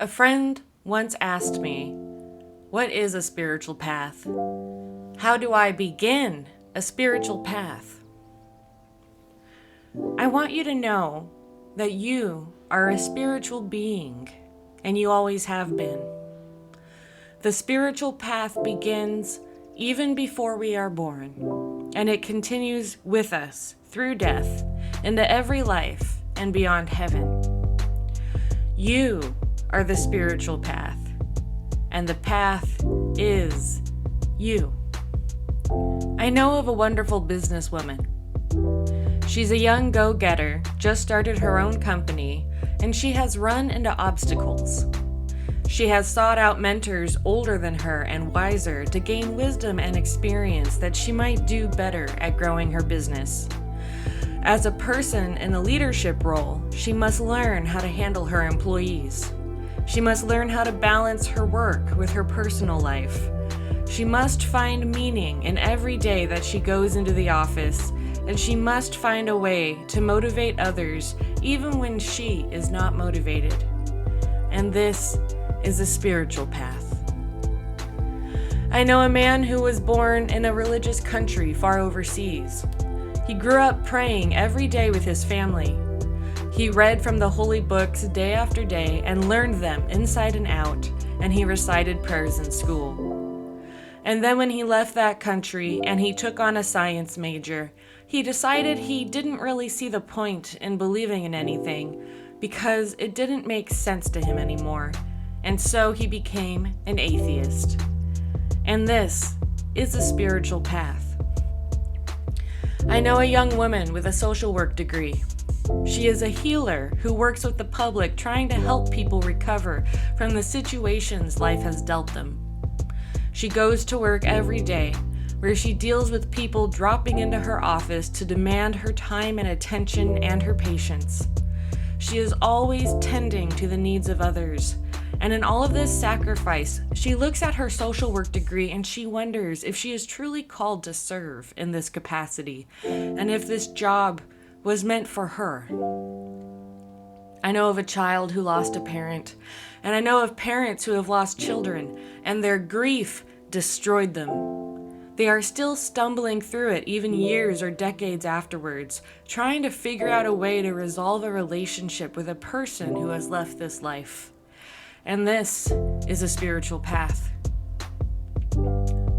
A friend once asked me, "What is a spiritual path? How do I begin a spiritual path?" I want you to know that you are a spiritual being, and you always have been. The spiritual path begins even before we are born, and it continues with us through death into every life and beyond heaven. You are the spiritual path, and the path is you. I know of a wonderful businesswoman. She's a young go-getter, just started her own company, and she has run into obstacles. She has sought out mentors older than her and wiser to gain wisdom and experience that she might do better at growing her business. As a person in a leadership role, she must learn how to handle her employees. She must learn how to balance her work with her personal life. She must find meaning in every day that she goes into the office, and she must find a way to motivate others even when she is not motivated. And this is a spiritual path. I know a man who was born in a religious country far overseas. He grew up praying every day with his family. He read from the holy books day after day and learned them inside and out, and he recited prayers in school. And then when he left that country and he took on a science major, he decided he didn't really see the point in believing in anything because it didn't make sense to him anymore, and so he became an atheist. And this is a spiritual path. I know a young woman with a social work degree. She is a healer who works with the public trying to help people recover from the situations life has dealt them. She goes to work every day where she deals with people dropping into her office to demand her time and attention and her patience. She is always tending to the needs of others. And in all of this sacrifice, she looks at her social work degree and she wonders if she is truly called to serve in this capacity and if this job was meant for her. I know of a child who lost a parent, and I know of parents who have lost children, and their grief destroyed them. They are still stumbling through it even years or decades afterwards, trying to figure out a way to resolve a relationship with a person who has left this life. And this is a spiritual path.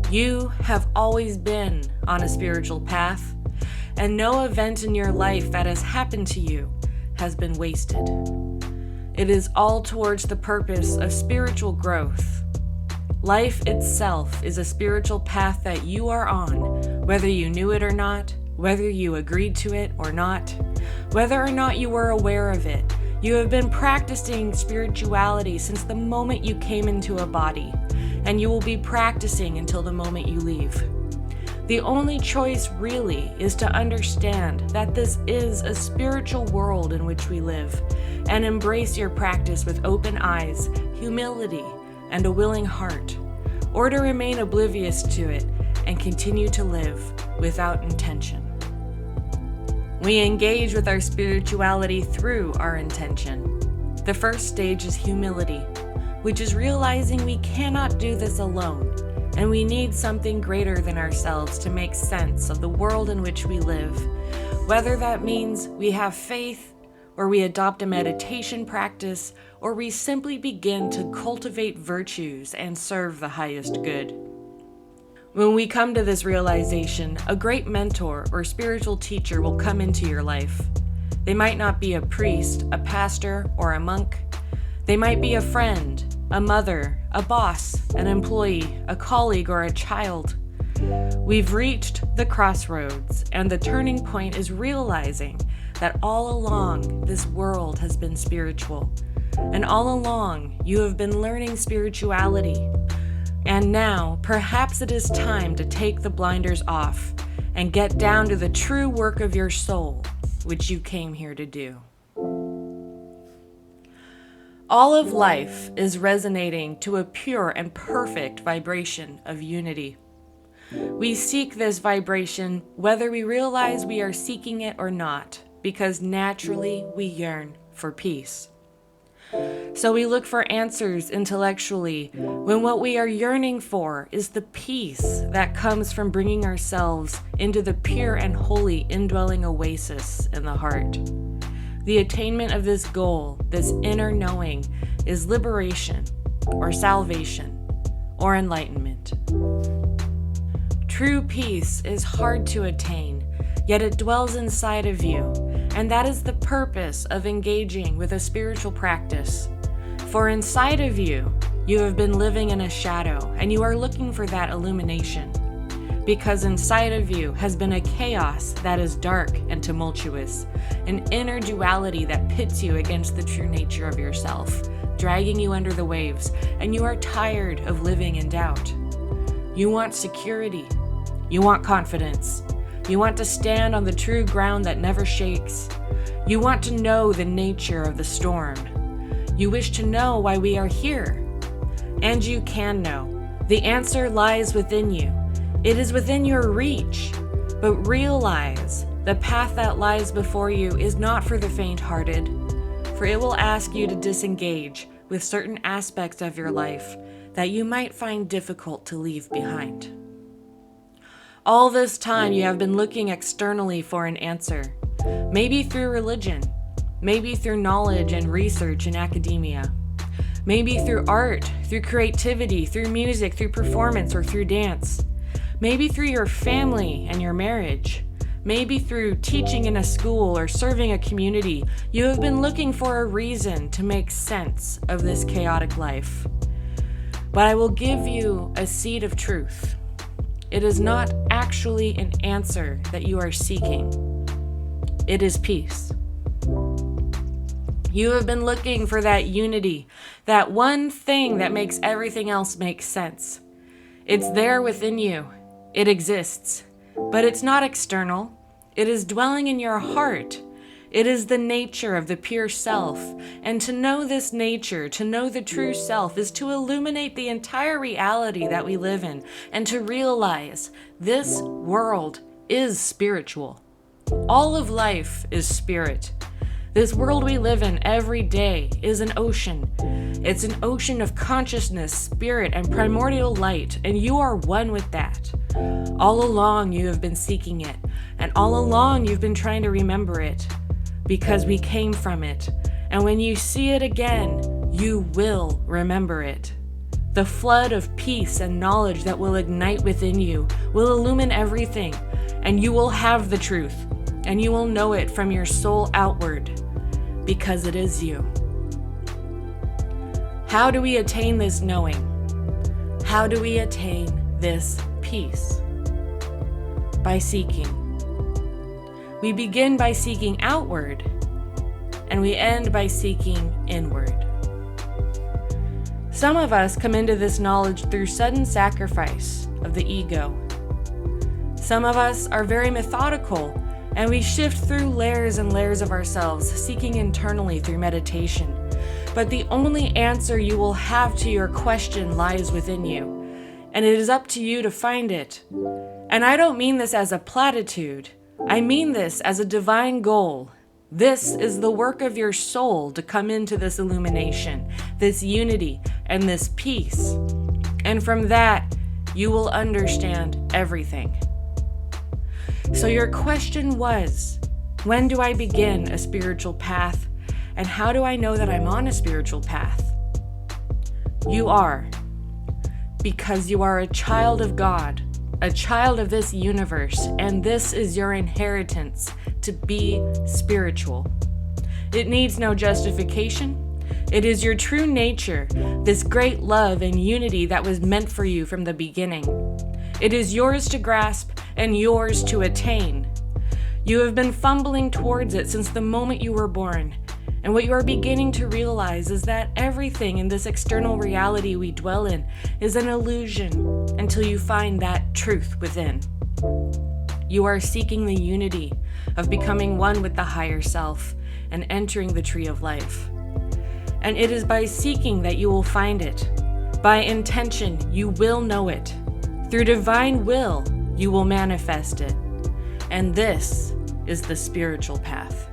You have always been on a spiritual path, and no event in your life that has happened to you has been wasted. It is all towards the purpose of spiritual growth. Life itself is a spiritual path that you are on, whether you knew it or not, whether you agreed to it or not, whether or not you were aware of it. You have been practicing spirituality since the moment you came into a body, and you will be practicing until the moment you leave. The only choice really is to understand that this is a spiritual world in which we live, and embrace your practice with open eyes, humility, and a willing heart, or to remain oblivious to it and continue to live without intention. We engage with our spirituality through our intention. The first stage is humility, which is realizing we cannot do this alone, and we need something greater than ourselves to make sense of the world in which we live, whether that means we have faith, or we adopt a meditation practice, or we simply begin to cultivate virtues and serve the highest good. When we come to this realization, a great mentor or spiritual teacher will come into your life. They might not be a priest, a pastor, or a monk. They might be a friend, a mother, a boss, an employee, a colleague, or a child. We've reached the crossroads, and the turning point is realizing that all along this world has been spiritual, and all along you have been learning spirituality. And now, perhaps it is time to take the blinders off and get down to the true work of your soul, which you came here to do. All of life is resonating to a pure and perfect vibration of unity. We seek this vibration whether we realize we are seeking it or not, because naturally we yearn for peace. So we look for answers intellectually when what we are yearning for is the peace that comes from bringing ourselves into the pure and holy indwelling oasis in the heart. The attainment of this goal, this inner knowing, is liberation or salvation or enlightenment. True peace is hard to attain, yet it dwells inside of you, and that is the purpose of engaging with a spiritual practice. For inside of you, you have been living in a shadow, and you are looking for that illumination. Because inside of you has been a chaos that is dark and tumultuous, an inner duality that pits you against the true nature of yourself, dragging you under the waves, and you are tired of living in doubt. You want security. You want confidence. You want to stand on the true ground that never shakes. You want to know the nature of the storm. You wish to know why we are here. And you can know. The answer lies within you. It is within your reach. But realize the path that lies before you is not for the faint-hearted, for it will ask you to disengage with certain aspects of your life that you might find difficult to leave behind. All this time you have been looking externally for an answer, maybe through religion, maybe through knowledge and research in academia, maybe through art, through creativity, through music, through performance, or through dance, maybe through your family and your marriage, maybe through teaching in a school or serving a community. You have been looking for a reason to make sense of this chaotic life. But I will give you a seed of truth. It is not actually an answer that you are seeking. It is peace. You have been looking for that unity, that one thing that makes everything else make sense. It's there within you. It exists. But it's not external. It is dwelling in your heart. It is the nature of the pure self. And to know this nature, to know the true self, is to illuminate the entire reality that we live in and to realize this world is spiritual. All of life is spirit. This world we live in every day is an ocean. It's an ocean of consciousness, spirit, and primordial light, and you are one with that. All along you have been seeking it, and all along you've been trying to remember it. Because we came from it, and when you see it again, you will remember it. The flood of peace and knowledge that will ignite within you will illumine everything, and you will have the truth, and you will know it from your soul outward, because it is you. How do we attain this knowing? How do we attain this peace? By seeking. We begin by seeking outward, and we end by seeking inward. Some of us come into this knowledge through sudden sacrifice of the ego. Some of us are very methodical, and we shift through layers and layers of ourselves, seeking internally through meditation. But the only answer you will have to your question lies within you, and it is up to you to find it. And I don't mean this as a platitude. I mean this as a divine goal. This is the work of your soul to come into this illumination, this unity, and this peace. And from that, you will understand everything. So your question was, when do I begin a spiritual path? And how do I know that I'm on a spiritual path? You are. Because you are a child of God. A child of this universe, and this is your inheritance, to be spiritual. It needs no justification. It is your true nature, this great love and unity that was meant for you from the beginning. It is yours to grasp and yours to attain. You have been fumbling towards it since the moment you were born, and what you are beginning to realize is that everything in this external reality we dwell in is an illusion until you find that truth within. You are seeking the unity of becoming one with the higher self and entering the tree of life. And it is by seeking that you will find it. By intention, you will know it. Through divine will, you will manifest it. And this is the spiritual path.